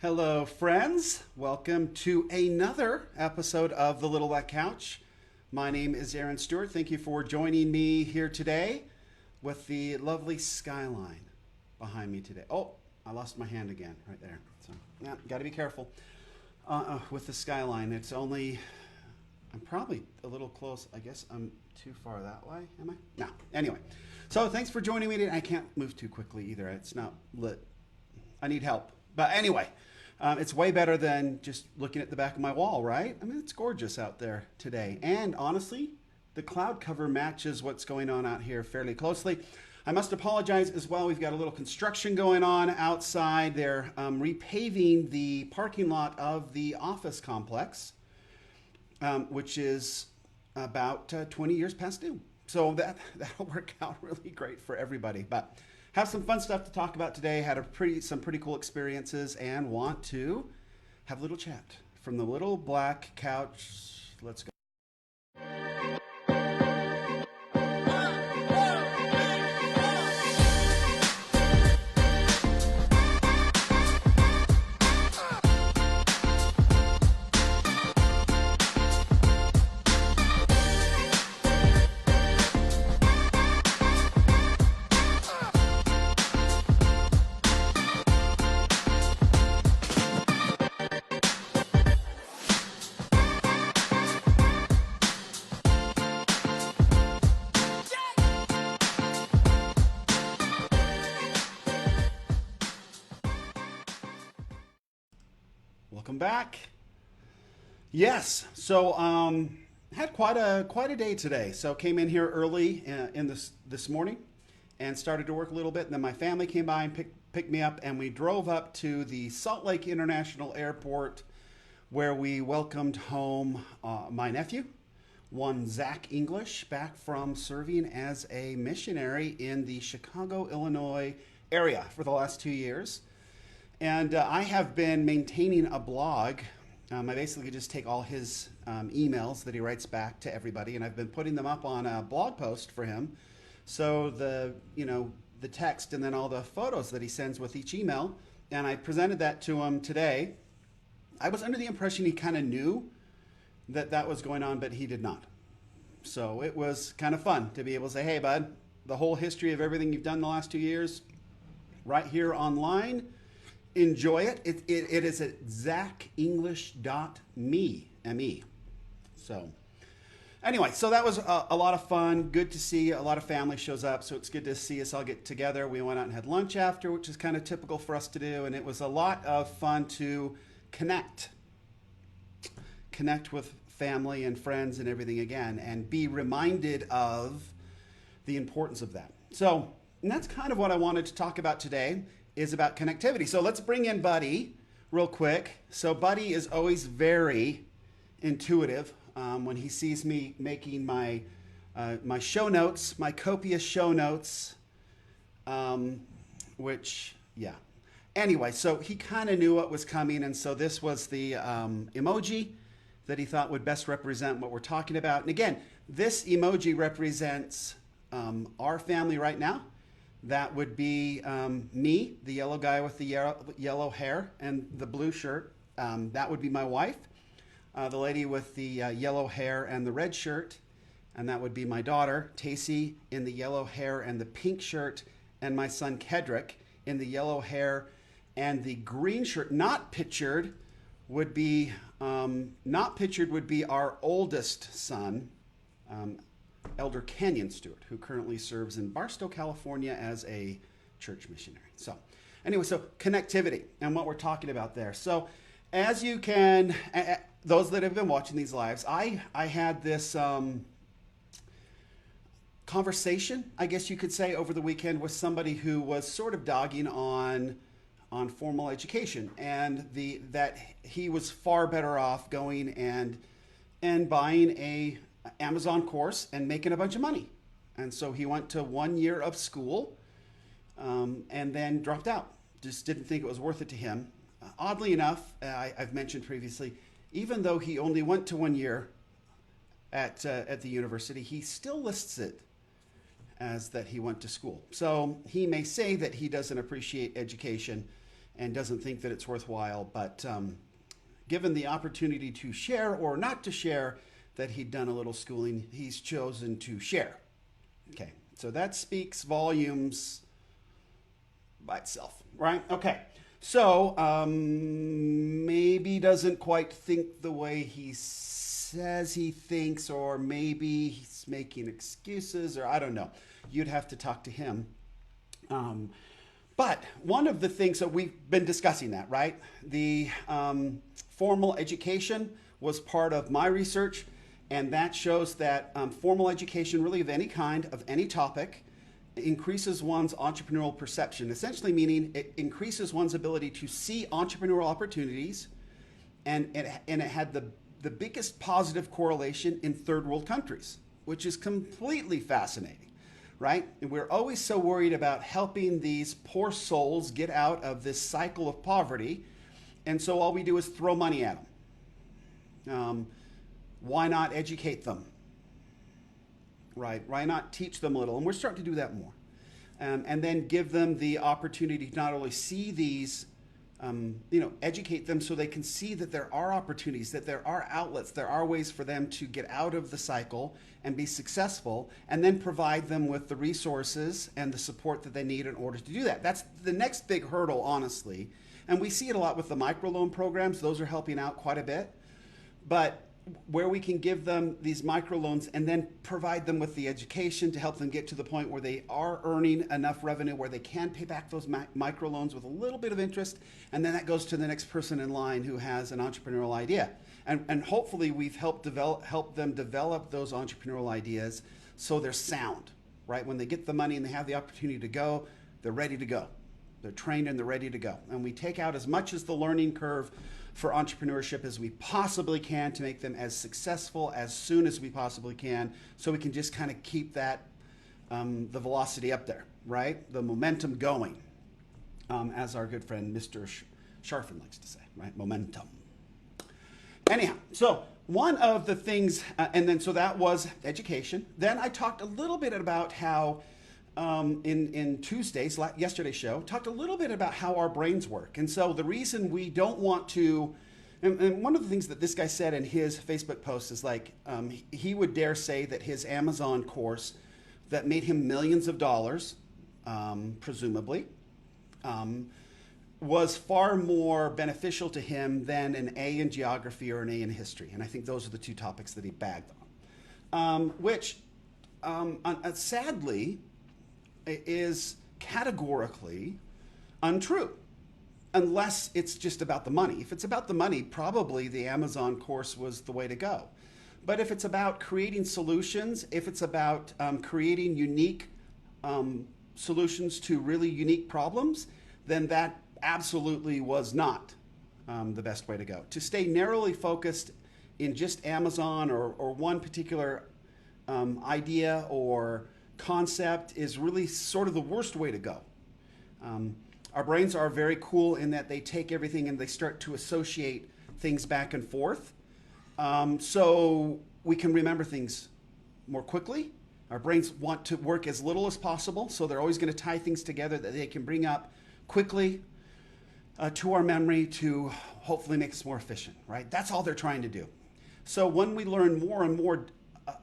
Hello, friends. Welcome to another episode of The Little Black Couch. My name is Aaron Stewart. Thank you for joining me here today with the lovely skyline behind me today. Oh, I lost my hand again right there. So, yeah, got to be careful with the skyline. I'm probably a little close. I guess I'm too far that way, am I? No. Anyway, so thanks for joining me today. I can't move too quickly either. It's not lit. I need help. But anyway, it's way better than just looking at the back of my wall, right? I mean, it's gorgeous out there today. And honestly, the cloud cover matches what's going on out here fairly closely. I must apologize as well. We've got a little construction going on outside. They're repaving the parking lot of the office complex, which is about 20 years past due. So that'll work out really great for everybody. But have some fun stuff to talk about today. Had some pretty cool experiences and want to have a little chat from the Little Black Couch. Let's go. Welcome back. Yes, so had quite a day today. So came in here early in this morning and started to work a little bit. And then my family came by and picked me up, and we drove up to the Salt Lake International Airport, where we welcomed home my nephew, one Zach English, back from serving as a missionary in the Chicago, Illinois area for the last 2 years. And I have been maintaining a blog. I basically just take all his emails that he writes back to everybody, and I've been putting them up on a blog post for him. So the text and then all the photos that he sends with each email. And I presented that to him today. I was under the impression he kind of knew that was going on, but he did not. So it was kind of fun to be able to say, hey, bud, the whole history of everything you've done the last 2 years, right here online. Enjoy it. It is at zachenglish.me, M-E. So anyway, so that was a lot of fun. Good to see a lot of family shows up. So it's good to see us all get together. We went out and had lunch after, which is kind of typical for us to do. And it was a lot of fun to connect with family and friends and everything again, and be reminded of the importance of that. So, and that's kind of what I wanted to talk about today, is about connectivity. So let's bring in Buddy real quick. So Buddy is always very intuitive when he sees me making my show notes, my copious show notes, which, yeah. Anyway, so he kind of knew what was coming, and so this was the emoji that he thought would best represent what we're talking about. And again, this emoji represents our family right now. That would be me, the yellow guy with the yellow hair and the blue shirt. That would be my wife, the lady with the yellow hair and the red shirt. And that would be my daughter, Tacey, in the yellow hair and the pink shirt. And my son, Kedrick, in the yellow hair and the green shirt. Not pictured would be our oldest son, Elder Kenyon Stewart, who currently serves in Barstow, California as a church missionary. So anyway, so connectivity and what we're talking about there. So as you can, those that have been watching these lives, I had this conversation, I guess you could say, over the weekend with somebody who was sort of dogging on formal education, and that he was far better off going and buying a Amazon course and making a bunch of money. And so he went to 1 year of school and then dropped out. Just didn't think it was worth it to him. Oddly enough, I've mentioned previously, even though he only went to 1 year at the university, he still lists it as that he went to school. So he may say that he doesn't appreciate education and doesn't think that it's worthwhile. But given the opportunity to share or not to share that he'd done a little schooling, he's chosen to share. Okay, so that speaks volumes by itself, right? Okay, so maybe doesn't quite think the way he says he thinks, or maybe he's making excuses, or I don't know. You'd have to talk to him. But one of the things that we've been discussing that, right? The formal education was part of my research, and that shows that formal education, really of any kind, of any topic, increases one's entrepreneurial perception, essentially meaning it increases one's ability to see entrepreneurial opportunities, and it had the biggest positive correlation in third world countries, which is completely fascinating, right? And we're always so worried about helping these poor souls get out of this cycle of poverty, and so all we do is throw money at them. Why not educate them? Right? Why not teach them a little? And we're starting to do that more. And then give them the opportunity to not only see these, educate them so they can see that there are opportunities, that there are outlets, there are ways for them to get out of the cycle and be successful, and then provide them with the resources and the support that they need in order to do that. That's the next big hurdle, honestly. And we see it a lot with the microloan programs. Those are helping out quite a bit. But where we can give them these microloans and then provide them with the education to help them get to the point where they are earning enough revenue where they can pay back those microloans with a little bit of interest, and then that goes to the next person in line who has an entrepreneurial idea. And hopefully we've helped them develop those entrepreneurial ideas so they're sound, right? When they get the money and they have the opportunity to go, they're ready to go. They're trained and they're ready to go. And we take out as much as the learning curve for entrepreneurship as we possibly can to make them as successful as soon as we possibly can, so we can just kind of keep that, the velocity up there, right? The momentum going, as our good friend Mr. Sharfin likes to say, right? Momentum. Anyhow, so one of the things, and then so that was education. Then I talked a little bit about how in yesterday's show, talked a little bit about how our brains work. And so the reason we don't want to, and one of the things that this guy said in his Facebook post is like, he would dare say that his Amazon course that made him millions of dollars, presumably, was far more beneficial to him than an A in geography or an A in history. And I think those are the two topics that he bagged on, which sadly, is categorically untrue, unless it's just about the money. If it's about the money, probably the Amazon course was the way to go. But if it's about creating solutions, if it's about creating unique solutions to really unique problems, then that absolutely was not the best way to go. To stay narrowly focused in just Amazon or one particular idea or concept is really sort of the worst way to go. Our brains are very cool in that they take everything and they start to associate things back and forth. So we can remember things more quickly. Our brains want to work as little as possible, so they're always going to tie things together that they can bring up quickly to our memory to hopefully make us more efficient, right? That's all they're trying to do. So when we learn more and more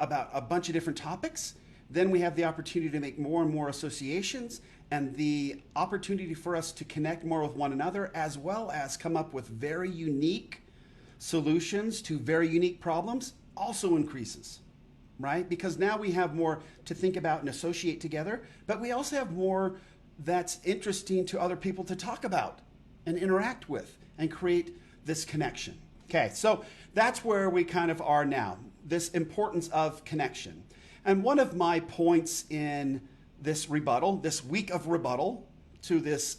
about a bunch of different topics, then we have the opportunity to make more and more associations, and the opportunity for us to connect more with one another, as well as come up with very unique solutions to very unique problems, also increases, right? Because now we have more to think about and associate together, but we also have more that's interesting to other people to talk about and interact with and create this connection. Okay, so that's where we kind of are now, this importance of connection. And one of my points in this rebuttal, this week of rebuttal to this,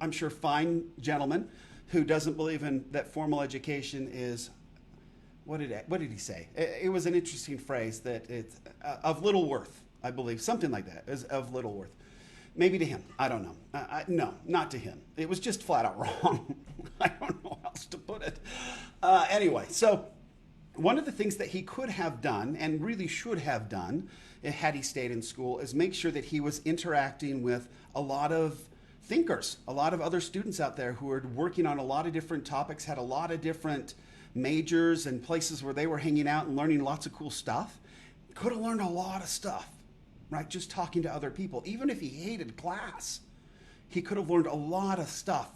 I'm sure, fine gentleman who doesn't believe in that formal education is, what did he say? It was an interesting phrase that it's of little worth, I believe, something like that, is of little worth. Maybe to him, I don't know. No, not to him. It was just flat out wrong. I don't know how else to put it. Anyway, so one of the things that he could have done and really should have done had he stayed in school is make sure that he was interacting with a lot of thinkers, a lot of other students out there who are working on a lot of different topics, had a lot of different majors and places where they were hanging out and learning lots of cool stuff. Could have learned a lot of stuff, right? Just talking to other people. Even if he hated class, he could have learned a lot of stuff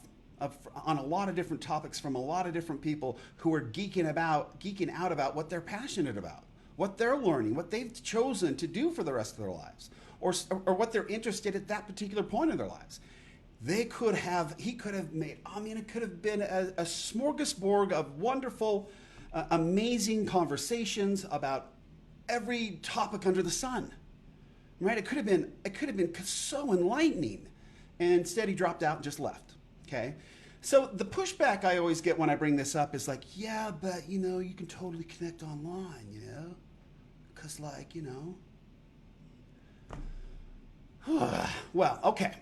on a lot of different topics from a lot of different people who are geeking out about what they're passionate about, what they're learning, what they've chosen to do for the rest of their lives, or what they're interested at that particular point in their lives. He could have made, it could have been a smorgasbord of wonderful, amazing conversations about every topic under the sun, right? It could have been so enlightening, and instead he dropped out and just left. Okay, so the pushback I always get when I bring this up is like, yeah, but you can totally connect online, because well, okay,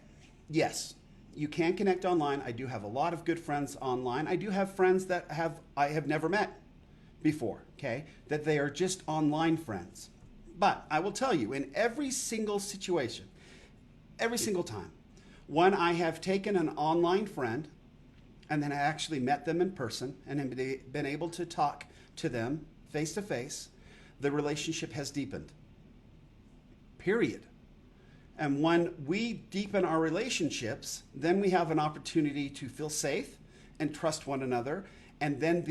yes, you can connect online. I do have a lot of good friends online. I do have friends that I have never met before, okay, that they are just online friends. But I will tell you, in every single situation, every single time, when I have taken an online friend and then I actually met them in person and have been able to talk to them face to face, the relationship has deepened. Period. And when we deepen our relationships, then we have an opportunity to feel safe and trust one another. And then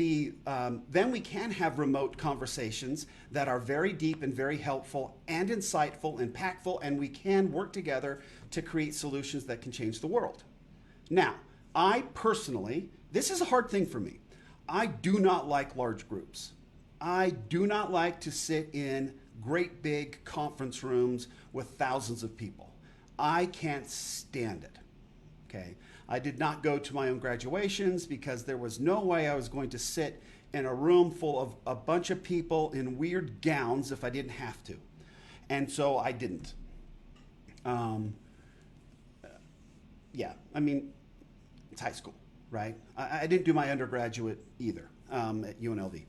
then we can have remote conversations that are very deep and very helpful and insightful, impactful, and we can work together to create solutions that can change the world. Now, I personally, this is a hard thing for me. I do not like large groups. I do not like to sit in great big conference rooms with thousands of people. I can't stand it. Okay. I did not go to my own graduations because there was no way I was going to sit in a room full of a bunch of people in weird gowns if I didn't have to. And so I didn't. It's high school, right? I didn't do my undergraduate either at UNLV.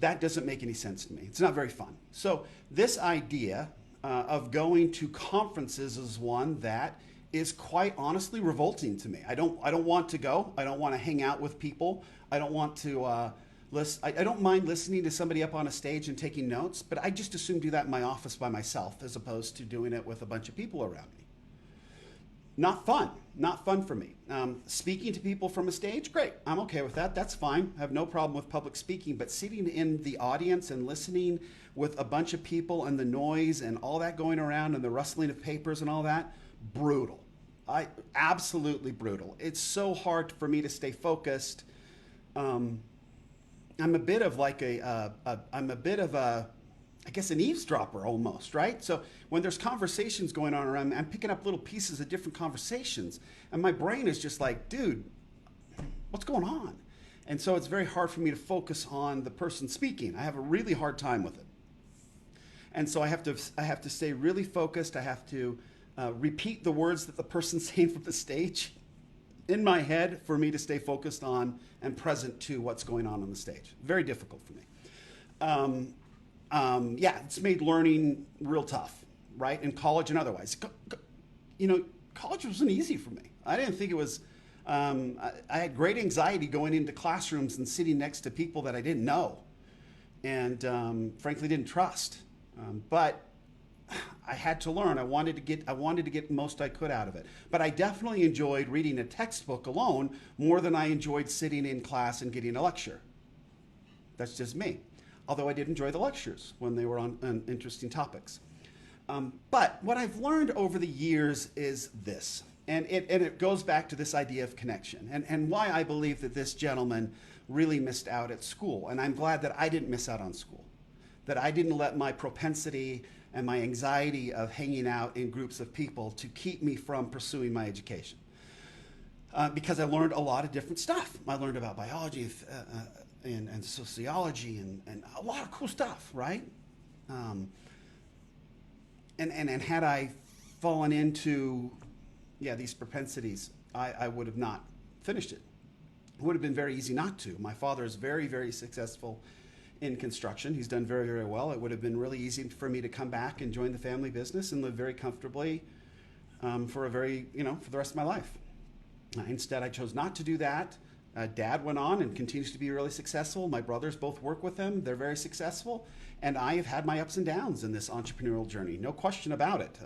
That doesn't make any sense to me. It's not very fun. So this idea of going to conferences is one that is quite honestly revolting to me. I don't want to go. I don't want to hang out with people. I don't want to listen. I don't mind listening to somebody up on a stage and taking notes, but I just assume do that in my office by myself as opposed to doing it with a bunch of people around me. Not fun for me. Speaking to people from a stage, great. I'm okay with that. That's fine. I have no problem with public speaking, but sitting in the audience and listening with a bunch of people and the noise and all that going around and the rustling of papers and all that, brutal. Absolutely brutal. It's so hard for me to stay focused. I'm a bit of I guess an eavesdropper almost, right? So when there's conversations going on around me, I'm picking up little pieces of different conversations, and my brain is just like, dude, what's going on? And so it's very hard for me to focus on the person speaking. I have a really hard time with it. And so I have to stay really focused. I have to repeat the words that the person's saying from the stage in my head for me to stay focused on and present to what's going on the stage. Very difficult for me. It's made learning real tough, right? In college and otherwise. College wasn't easy for me. I didn't think it was, I had great anxiety going into classrooms and sitting next to people that I didn't know and frankly didn't trust. But I had to learn. I wanted to get the most I could out of it. But I definitely enjoyed reading a textbook alone more than I enjoyed sitting in class and getting a lecture. That's just me. Although I did enjoy the lectures when they were on interesting topics. But what I've learned over the years is this, and it goes back to this idea of connection, and why I believe that this gentleman really missed out at school. And I'm glad that I didn't miss out on school, that I didn't let my propensity and my anxiety of hanging out in groups of people to keep me from pursuing my education. Because I learned a lot of different stuff. I learned about biology, and sociology and a lot of cool stuff, right? And had I fallen into these propensities, I would have not finished it. It would have been very easy not to. My father is very, very successful in construction. He's done very, very well. It would have been really easy for me to come back and join the family business and live very comfortably for for the rest of my life. Instead, I chose not to do that. Dad went on and continues to be really successful. My brothers both work with him. They're very successful. And I have had my ups and downs in this entrepreneurial journey. No question about it.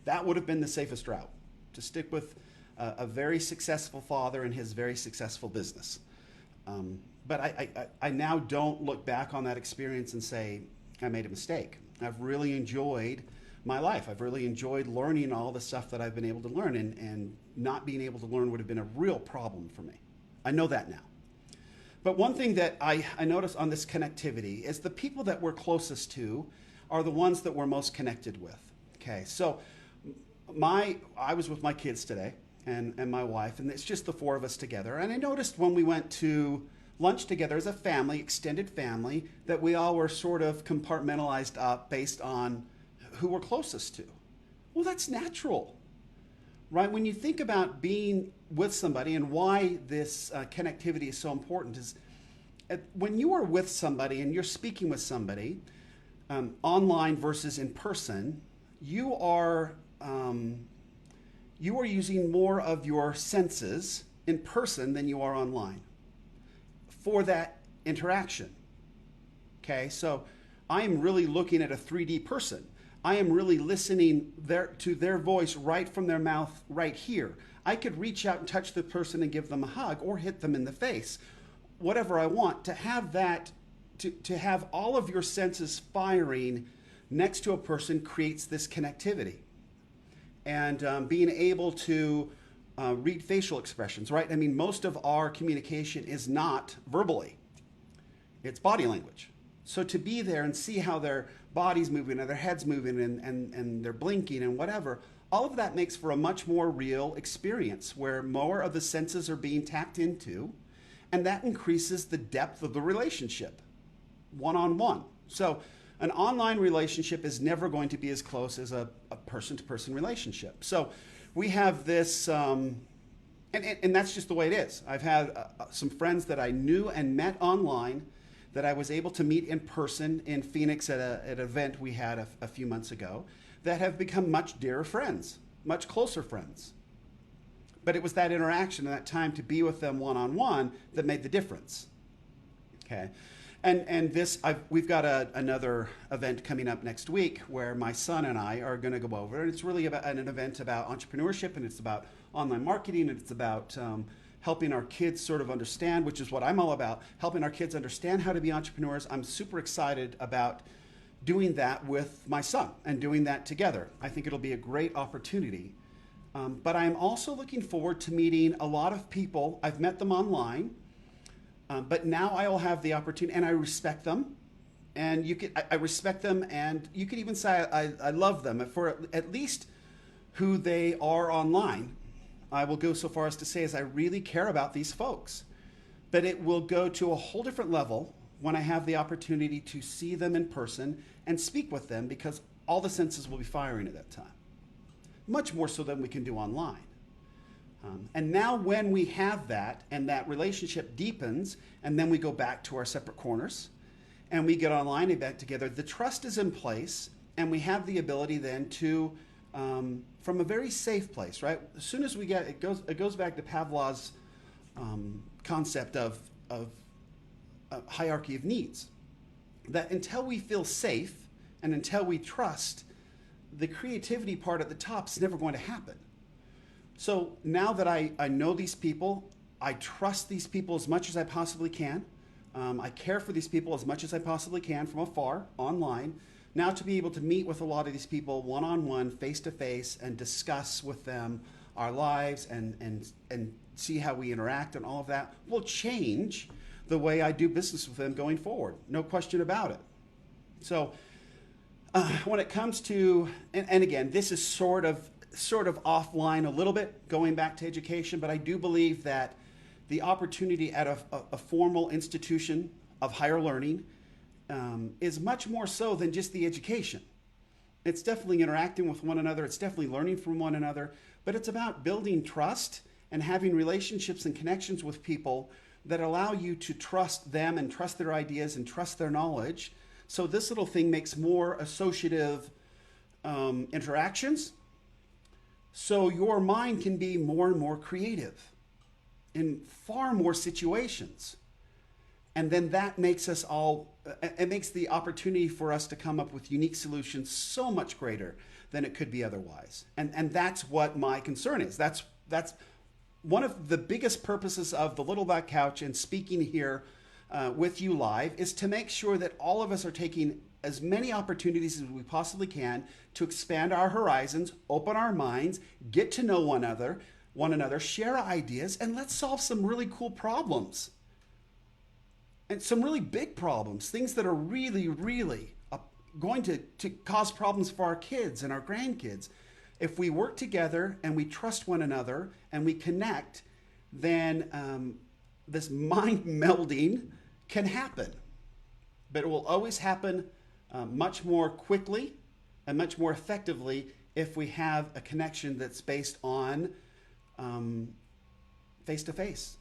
That would have been the safest route, to stick with a very successful father and his very successful business. But I now don't look back on that experience and say, I made a mistake. I've really enjoyed my life. I've really enjoyed learning all the stuff that I've been able to learn, and not being able to learn would have been a real problem for me. I know that now. But one thing that I notice on this connectivity is the people that we're closest to are the ones that we're most connected with. Okay, so I was with my kids today and my wife, and it's just the four of us together. And I noticed when we went to lunch together as a family, extended family, that we all were sort of compartmentalized up based on who we're closest to. Well, that's natural, right? When you think about being with somebody and why this connectivity is so important is when you are with somebody and you're speaking with somebody online versus in person, you are using more of your senses in person than you are online for that interaction. Okay, so I am really looking at a 3D person. I am really listening to their voice right from their mouth right here. I could reach out and touch the person and give them a hug or hit them in the face, whatever I want. To have that, to have all of your senses firing next to a person creates this connectivity. And being able to read facial expressions, right? I mean, most of our communication is not verbally. It's body language. So to be there and see how their body's moving and their head's moving and they're blinking and whatever, all of that makes for a much more real experience where more of the senses are being tapped into, and that increases the depth of the relationship, one-on-one. So an online relationship is never going to be as close as a person-to-person relationship. So we have this, and that's just the way it is. I've had some friends that I knew and met online that I was able to meet in person in Phoenix at an event we had a few months ago that have become much dearer friends, much closer friends. But it was that interaction and that time to be with them one-on-one that made the difference. Okay, and we've got another event coming up next week where my son and I are going to go over, and it's really about an event about entrepreneurship, and it's about online marketing, and it's about helping our kids sort of understand, which is what I'm all about, helping our kids understand how to be entrepreneurs. I'm super excited about doing that with my son and doing that together. I think it'll be a great opportunity. But I'm also looking forward to meeting a lot of people. I've met them online, but now I will have the opportunity, and I respect them. And I respect them, and you could even say I love them for at least who they are online. I will go so far as to say I really care about these folks. But it will go to a whole different level when I have the opportunity to see them in person and speak with them, because all the senses will be firing at that time. Much more so than we can do online. And now when we have that and that relationship deepens, and then we go back to our separate corners and we get online and back together, the trust is in place, and we have the ability then to from a very safe place, right? As soon as we get it goes back to Pavlov's concept of hierarchy of needs. That until we feel safe and until we trust, the creativity part at the top is never going to happen. So now that I know these people, I trust these people as much as I possibly can. I care for these people as much as I possibly can from afar, online. Now to be able to meet with a lot of these people one-on-one, face-to-face, and discuss with them our lives and see how we interact and all of that will change the way I do business with them going forward. No question about it. So when it comes to, and again, this is sort of offline a little bit, going back to education, but I do believe that the opportunity at a formal institution of higher learning is much more so than just the education. It's definitely interacting with one another. It's definitely learning from one another, but it's about building trust and having relationships and connections with people that allow you to trust them and trust their ideas and trust their knowledge. So this little thing makes more associative interactions So your mind can be more and more creative in far more situations. And then that makes us all, it makes the opportunity for us to come up with unique solutions so much greater than it could be otherwise. And that's what my concern is. That's one of the biggest purposes of the Little Black Couch and speaking here with you live is to make sure that all of us are taking as many opportunities as we possibly can to expand our horizons, open our minds, get to know one another, share ideas, and let's solve some really cool problems. And some really big problems, things that are really, really going to cause problems for our kids and our grandkids. If we work together and we trust one another and we connect, then this mind melding can happen. But it will always happen much more quickly and much more effectively if we have a connection that's based on face-to-face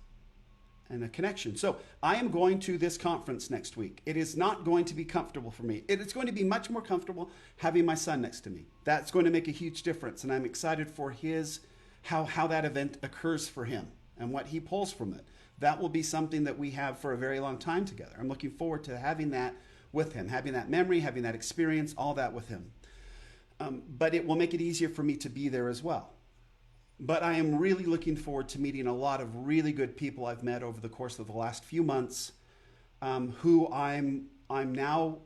and a connection. So I am going to this conference next week. It is not going to be comfortable for me. It is going to be much more comfortable having my son next to me. That's going to make a huge difference, and I'm excited for how that event occurs for him and what he pulls from it. That will be something that we have for a very long time together. I'm looking forward to having that with him, having that memory, having that experience, all that with him. But it will make it easier for me to be there as well. But I am really looking forward to meeting a lot of really good people I've met over the course of the last few months, who I'm now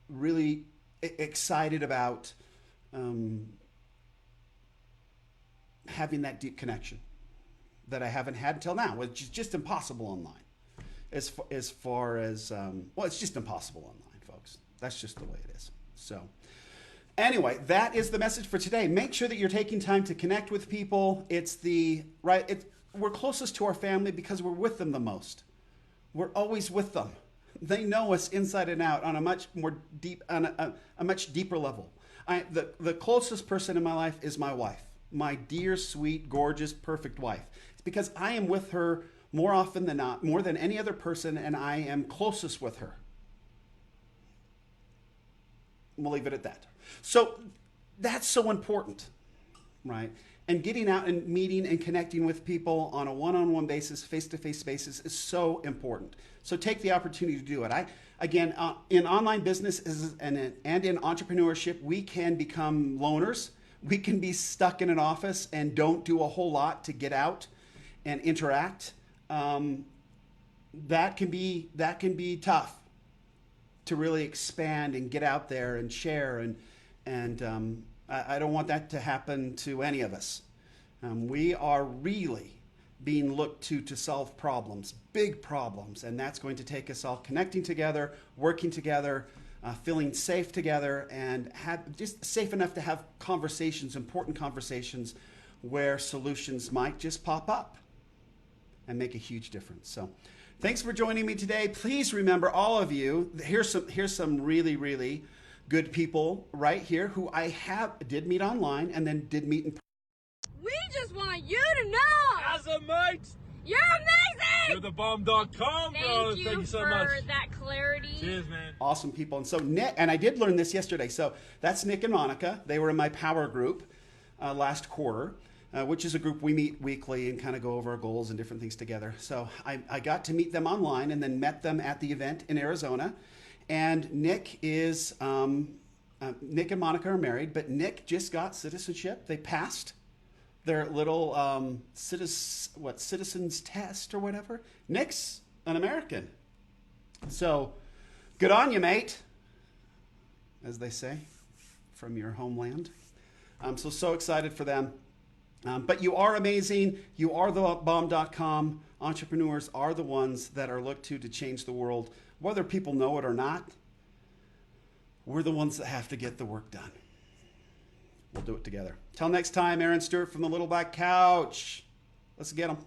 really excited about having that deep connection that I haven't had until now, which is just impossible online. As far as well, it's just impossible online, folks. That's just the way it is. So. Anyway, that is the message for today. Make sure that you're taking time to connect with people. We're closest to our family because we're with them the most. We're always with them. They know us inside and out on a much deeper level. The closest person in my life is my wife, my dear, sweet, gorgeous, perfect wife. It's because I am with her more often than not, more than any other person, and I am closest with her. We'll leave it at that. So that's so important, right? And getting out and meeting and connecting with people on a one-on-one basis, face-to-face basis is so important. So take the opportunity to do it. Again, in online business and in entrepreneurship, we can become loners. We can be stuck in an office and don't do a whole lot to get out and interact. That can be tough to really expand and get out there and share, and I don't want that to happen to any of us. We are really being looked to solve problems, big problems, and that's going to take us all connecting together, working together, feeling safe together, and just safe enough to have conversations, important conversations, where solutions might just pop up and make a huge difference. So thanks for joining me today. Please remember, all of you, here's some really, really good people right here who I did meet online and then did meet in person. We just want you to know, as a mate, you're amazing! you're the bomb.com, bro. Thank you so much. Thank you for that clarity. Cheers, man. Awesome people. And so Nick, and I did learn this yesterday, so that's Nick and Monica. They were in my power group last quarter. Which is a group we meet weekly and kind of go over our goals and different things together. So I got to meet them online and then met them at the event in Arizona. And Nick and Monica are married, but Nick just got citizenship. They passed their little citizens test or whatever. Nick's an American. So good on you, mate, as they say, from your homeland. So excited for them. But you are amazing. You are the bomb.com. Entrepreneurs are the ones that are looked to change the world. Whether people know it or not, we're the ones that have to get the work done. We'll do it together. Till next time, Aaron Stewart from the Little Black Couch. Let's get them.